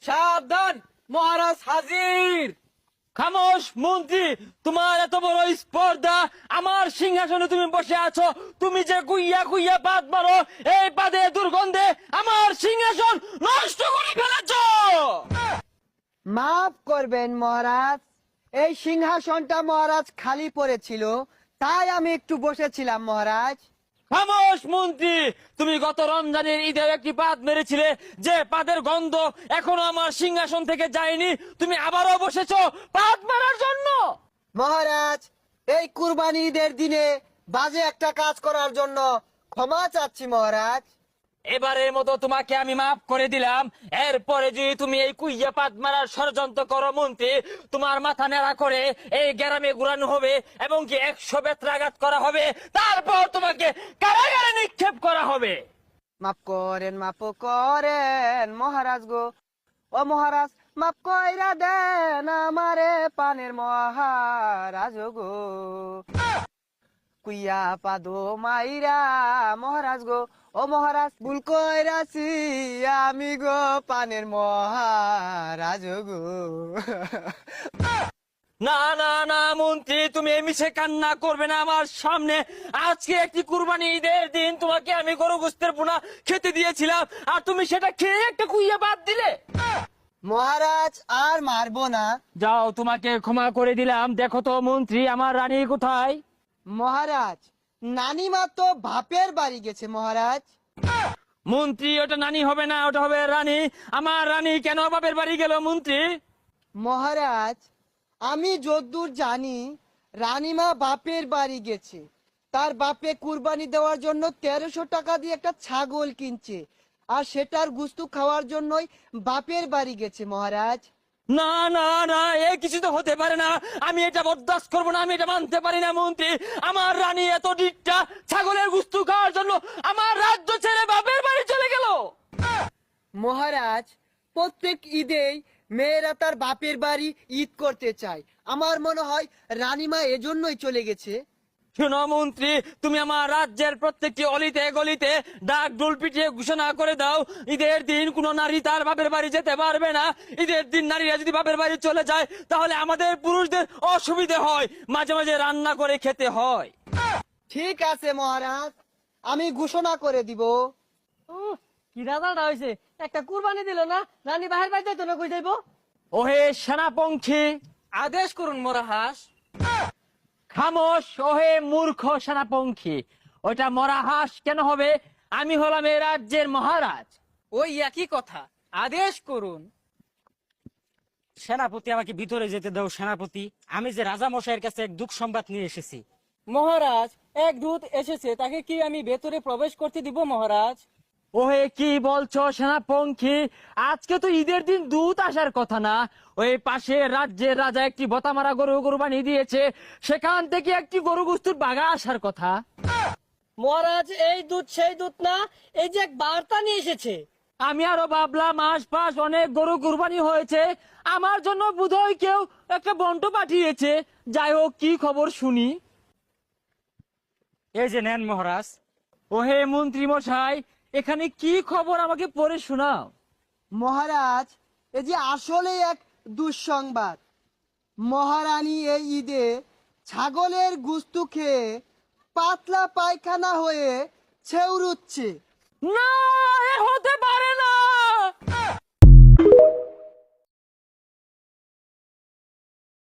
সাবধান, মহারাজ হাজির। খামোশ মন্ত্রী, তোমার এত বড় স্পর্ধা, আমার সিংহাসনে তুমি বসে আছো, তুমি যে গুইয়া গুইয়া পাত মারো, এই পাদে দুর্গন্ধে আমার সিংহাসন নষ্ট করে ফেলেছো। মাফ করবেন মহারাজ, এই সিংহাসনটা মহারাজ খালি পড়েছিল, তাই আমি একটু বসেছিলাম মহারাজ। খামোশ মন্ত্রী, তুমি গত রমজানের ঈদে একটি পাদ মেরেছিলে, যে পাদের গন্ধ এখনো আমার সিংহাসন থেকে যায়নি, তুমি আবারও বসেছো পাদ মারার জন্য। মহারাজ, এই কুরবানি ঈদের দিনে বাজে একটা কাজ করার জন্য ক্ষমা চাচ্ছি মহারাজ। এবারের মতো তোমাকে আমি মাফ করে দিলাম। এরপরে যদি তুমি এই কুইয়া পাত মারার ষড়যন্ত্র করো মন্ত্রী, তোমার মাথা নেড়া করে এই গ্রামে ঘুরানো হবে এবং কি 100 বেত্রাঘাত করা হবে, তারপর তোমাকে কারাগারে নিক্ষেপ করা হবে। মাফ করেন মহারাজ গো, ও মহারাজ মাফ কইরা দেন আমারে পানের মহারাজ গো। কুইয়া পাদো মাইরা মহারাজ গো, ও মহারাজ ভুল কইরাছি আমি গো পানের মহারাজ গো। না না না মন্ত্রী, তুমি এই মিছে কান্না করবে না আমার সামনে। আজকে একটি কুরবানি ঈদের দিন, তোমাকে আমি গরু গোস্তের পোনা খেতে দিয়েছিলাম, আর তুমি সেটা খেয়ে একটা কুইয়া বাদ দিলে। মহারাজ আর মারবো না। যাও, তোমাকে ক্ষমা করে দিলাম। দেখো তো মন্ত্রী, আমার রানী কোথায়? মহারাজ, নানিমা তো বাপের বাড়ি গেছে মহারাজ। মন্ত্রী, ওটা নানি হবে না, ওটা হবে রানী। আমার রানী কেন বাপের বাড়ি গেল মন্ত্রী? মহারাজ, আমি যদ্দূর জানি রানীমা বাপের বাড়ি গেছে, তার বাপে কুরবানি দেওয়ার জন্য 1300 টাকা দিয়ে একটা ছাগল কিনছে, আর সেটার গুস্তু খাওয়ার জন্যই বাপের বাড়ি গেছে মহারাজ। না না না, এ কিছু তো হতে পারে না। আমি এটা বরদাস্ত করবো না, আমি এটা মানতে পারি না মন্ত্রী। আমার রানী এত ডিটটা ছাগলের গুস্তু খাওয়ার জন্য আমার রাজ্য ছেড়ে বাপের বাড়ি চলে গেল। মহারাজ, প্রত্যেক ঈদেই মেয়েরা তার বাপের বাড়ি ঈদ করতে চায়, আমার মনে হয় রানীমা এজন্যই চলে গেছে। শোনো মন্ত্রী, তুমি আমার রাজ্যের প্রত্যেকটি অলিতে গলিতে ডাক ডোল পিটিয়ে ঘোষণা করে দাও, ঈদের দিন কোনো নারী তার বাপের বাড়ি যেতে পারবে না। ঈদের দিন নারীরা যদি বাপের বাড়ি চলে যায়, তাহলে আমাদের পুরুষদের অসুবিধে হয়, মাঝে মাঝে রান্না করে খেতে হয়। ঠিক আছে মহারাজ, আমি ঘোষণা করে দিব। কি রাজাটা হয়েছে, একটা কুরবানি দিল না, রানী বাহির বাড়ি যাইতো না, কই যাইবো? ওহে সেনাপঙ্খী, আদেশ করুন মরাহাস। খামোশ ওহে মূর্খ সেনাপঙ্খী। ওইটা মরা হাঁস কেন হবে? আমি হলাম এই রাজ্যের মহারাজ। ওই একই কথা, আদেশ করুন। সেনাপতি, আমাকে ভিতরে যেতে দাও সেনাপতি। আমি যে রাজা মশাইয়ের কাছে এক দুঃখ সংবাদ নিয়ে এসেছি। মহারাজ, এক দূত এসেছে, তাকে কি আমি ভেতরে প্রবেশ করতে দিব মহারাজ? ওহে কি বলছো সেনাপঙ্খী? আজকে তো ঈদের দিন দূত আসার কথা না। ওই পাশে রাজ্যের রাজা একটি বতামারা গরু কুরবানি দিয়েছে, সেখান থেকে একটি গরু গুস্তুর বাগা আসার কথা। মহারাজ, এই দূত সেই দূত না, এই যে এক বার্তা নিয়ে এসেছে। আমি আরো ভাবলাম আশপাশ অনেক গরু কুরবানি হয়েছে, আমার জন্য বোধহয় কেউ একটা বন্ট পাঠিয়েছে। যাই হোক, কি খবর শুনি। এই যে নেন মহারাজ। ওহে মন্ত্রী মশাই, এখানে কি খবর আমাকে পড়ে শোনাও। মহারাজ, এই যে আসলে এক দুঃসংবাদ, মহারানী এই ঈদে ছাগলের গুস্তু খেয়ে পাতলা পায়খানা হয়ে ছেউরুচ্ছে। না, এ হতে